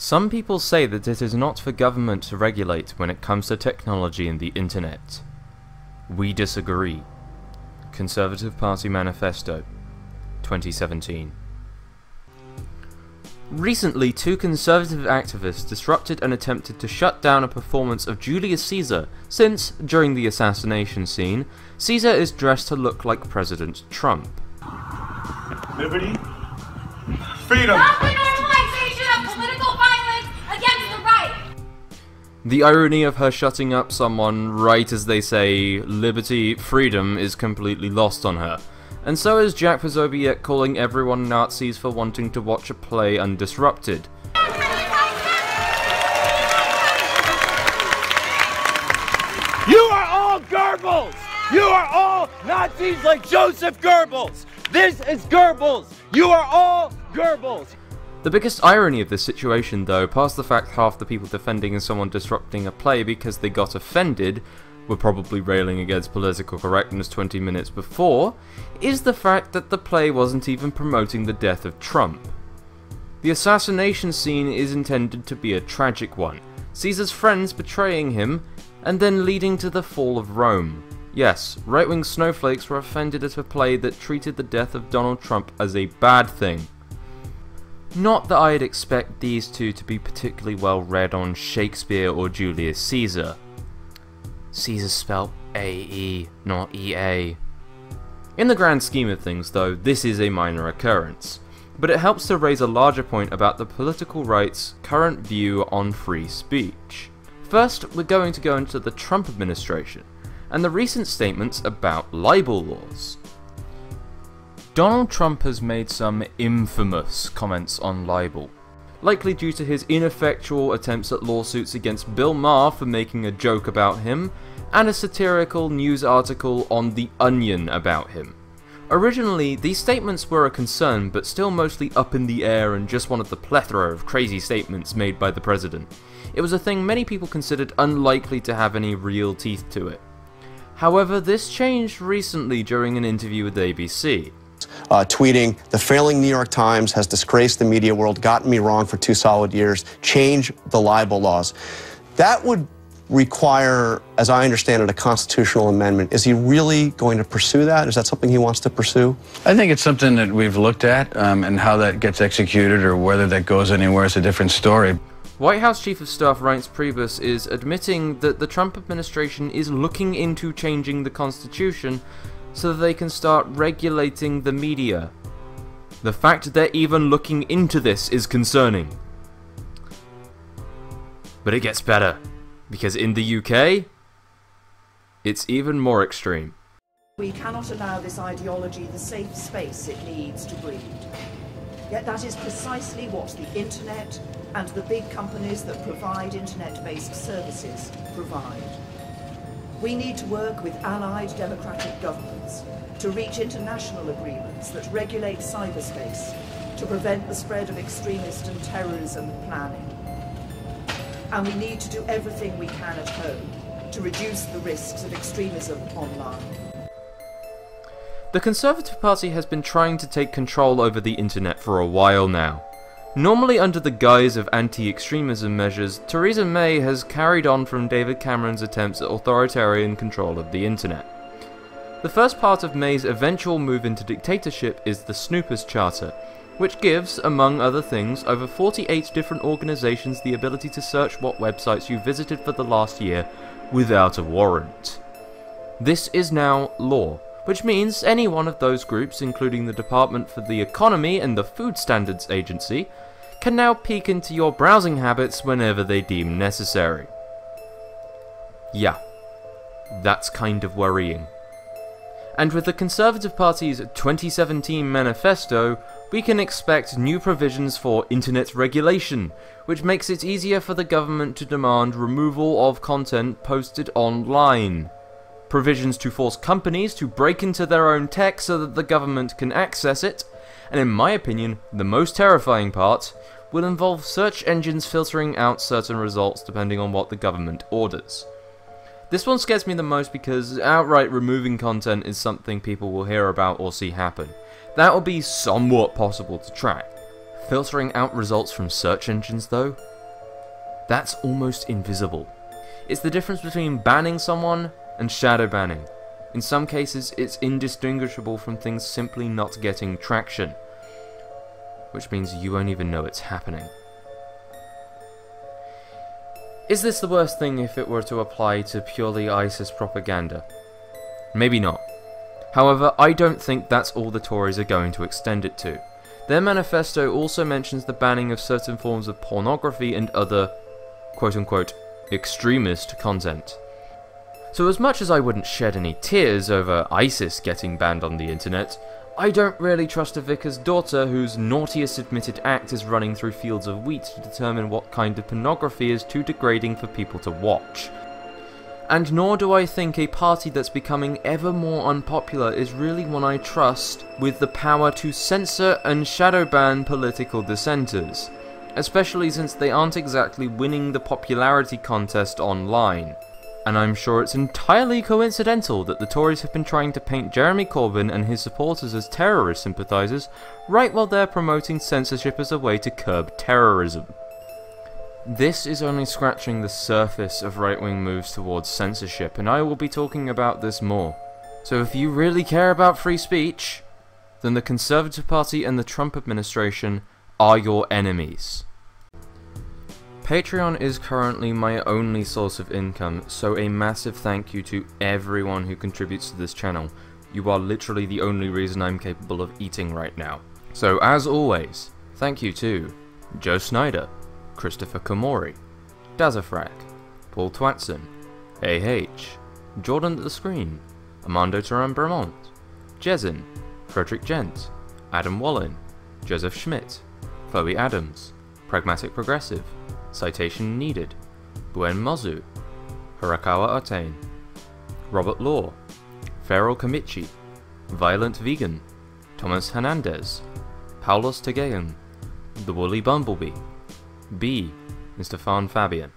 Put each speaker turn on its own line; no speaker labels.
Some people say that it is not for government to regulate when it comes to technology and the internet. We disagree. Conservative Party Manifesto, 2017. Recently, two conservative activists disrupted and attempted to shut down a performance of Julius Caesar, since, during the assassination scene, Caesar is dressed to look like President Trump.
Liberty, freedom.
Not the normalization of political violence against the right.
The irony of her shutting up someone right as they say liberty, freedom is completely lost on her. And so is Jack Posobiec calling everyone Nazis for wanting to watch a play undisrupted.
You are all Goebbels! You are all Nazis like Joseph Goebbels! This is Goebbels! You are all Goebbels!
The biggest irony of this situation, though, past the fact half the people defending someone disrupting a play because they got offended were probably railing against political correctness 20 minutes before, is the fact that the play wasn't even promoting the death of Trump. The assassination scene is intended to be a tragic one, Caesar's friends betraying him, and then leading to the fall of Rome. Yes, right-wing snowflakes were offended at a play that treated the death of Donald Trump as a bad thing. Not that I'd expect these two to be particularly well read on Shakespeare or Julius Caesar. Caesar spelled A-E, not E-A. In the grand scheme of things, though, this is a minor occurrence, but it helps to raise a larger point about the political right's current view on free speech. First, we're going to go into the Trump administration, and the recent statements about libel laws. Donald Trump has made some infamous comments on libel, likely due to his ineffectual attempts at lawsuits against Bill Maher for making a joke about him, and a satirical news article on The Onion about him. Originally, these statements were a concern, but still mostly up in the air and just one of the plethora of crazy statements made by the president. It was a thing many people considered unlikely to have any real teeth to it. However, this changed recently during an interview with ABC.
Tweeting, "The failing New York Times has disgraced the media world, gotten me wrong for 2 solid years, change the libel laws." That would require, as I understand it, a constitutional amendment. Is he really going to pursue that? Is that something he wants to pursue?
I think it's something that we've looked at, and how that gets executed or whether that goes anywhere is a different story.
White House Chief of Staff Reince Priebus is admitting that the Trump administration is looking into changing the Constitution so that they can start regulating the media. The fact they're even looking into this is concerning. But it gets better, because in the UK, it's even more extreme.
We cannot allow this ideology the safe space it needs to breed. Yet that is precisely what the internet and the big companies that provide internet-based services provide. We need to work with allied democratic governments to reach international agreements that regulate cyberspace to prevent the spread of extremist and terrorism planning. And we need to do everything we can at home to reduce the risks of extremism online.
The Conservative Party has been trying to take control over the internet for a while now. Normally under the guise of anti-extremism measures, Theresa May has carried on from David Cameron's attempts at authoritarian control of the internet. The first part of May's eventual move into dictatorship is the Snooper's Charter, which gives, among other things, over 48 different organizations the ability to search what websites you visited for the last year without a warrant. This is now law, which means any one of those groups, including the Department for the Economy and the Food Standards Agency, can now peek into your browsing habits whenever they deem necessary. Yeah, that's kind of worrying. And with the Conservative Party's 2017 manifesto, we can expect new provisions for internet regulation, which makes it easier for the government to demand removal of content posted online. Provisions to force companies to break into their own tech so that the government can access it, and in my opinion, the most terrifying part, will involve search engines filtering out certain results depending on what the government orders. This one scares me the most because outright removing content is something people will hear about or see happen. That will be somewhat possible to track. Filtering out results from search engines though? That's almost invisible. It's the difference between banning someone and shadow banning. In some cases, it's indistinguishable from things simply not getting traction, which means you won't even know it's happening. Is this the worst thing if it were to apply to purely ISIS propaganda? Maybe not. However, I don't think that's all the Tories are going to extend it to. Their manifesto also mentions the banning of certain forms of pornography and other quote-unquote extremist content. So as much as I wouldn't shed any tears over ISIS getting banned on the internet, I don't really trust a vicar's daughter whose naughtiest admitted act is running through fields of wheat to determine what kind of pornography is too degrading for people to watch. And nor do I think a party that's becoming ever more unpopular is really one I trust with the power to censor and shadow ban political dissenters, especially since they aren't exactly winning the popularity contest online. And I'm sure it's entirely coincidental that the Tories have been trying to paint Jeremy Corbyn and his supporters as terrorist sympathisers, right while they're promoting censorship as a way to curb terrorism. This is only scratching the surface of right-wing moves towards censorship, and I will be talking about this more. So if you really care about free speech, then the Conservative Party and the Trump administration are your enemies. Patreon is currently my only source of income, so a massive thank you to everyone who contributes to this channel. You are literally the only reason I'm capable of eating right now. So as always, thank you to Joe Snyder, Christopher Komori, Dazafrak, Paul Twatson, AH, Jordan at the Screen, Armando Turan Bremont, Jezin, Frederick Gent, Adam Wallin, Joseph Schmidt, Chloe Adams, Pragmatic Progressive, Citation Needed, Buen Mozu, Hirakawa Otain, Robert Law, Feral Kamichi, Violent Vegan, Thomas Hernandez, Paulos Tegean, The Woolly Bumblebee, B. Mr. Farn Fabian.